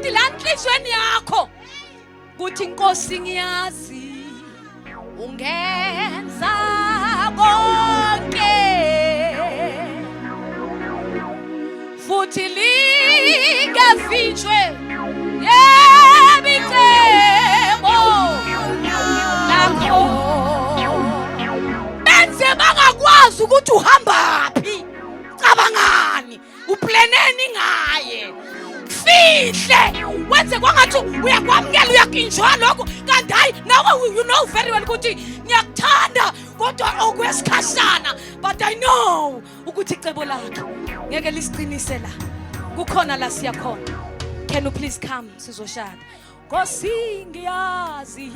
kanti la enhlizweni yakho kuthi Nkosi ngiyazi ungenza konke futhi lingavitshwe yebicebo lakho benze bangakwazi ukuthi uhambaphi cabangani uplaneni ngaye fihle wenze kwangathi uyakwamukela uyakinjwa lokho kanti hayi nawe you know very well ukuthi ngiyakuthanda kodwa okwesikhashana but I know ukuthi icebo lakhe ngeke lisiqinise la kukhona la siya khona. Can you please come sizoshada Nkosi ngiyazi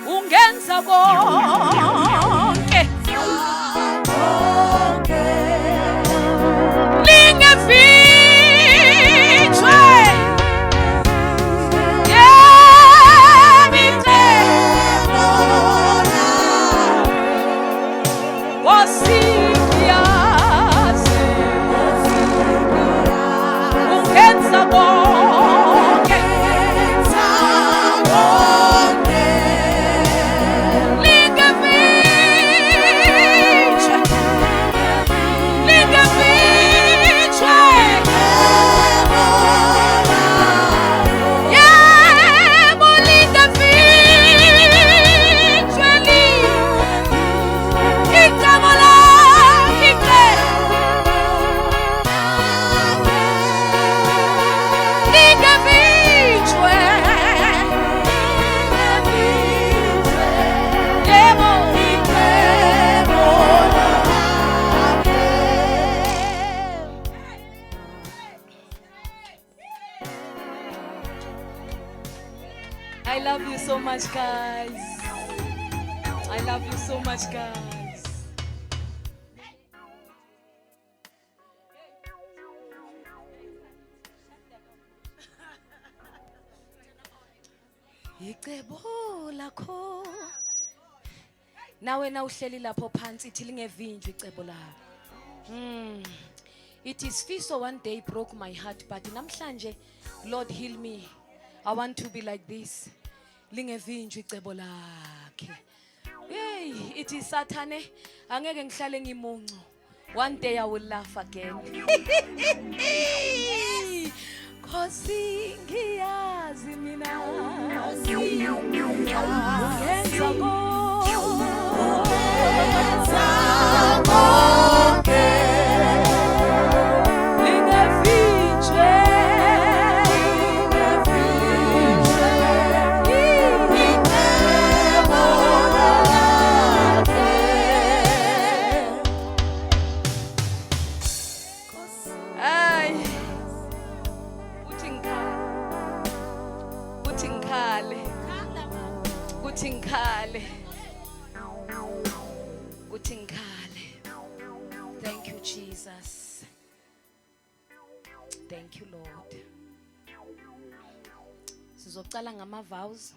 ungenza konke I love you so much, guys. I love you so much, guys. Icebo lakho nawe na uhleli lapho phansi ithi lingevinjwa icebo lakho. It is Fiso one day broke my heart but namhlanje Lord heal me. I want to be like this. Lingevinjwa icebo lakhe. Hey, it is Saturday. Angeke ngihlale ngimuncu. One day I will laugh again. Nkosi ngiyazi mina. Ungenza konke. Thank you, Jesus. Thank you, Lord. Sizocala ngama vows.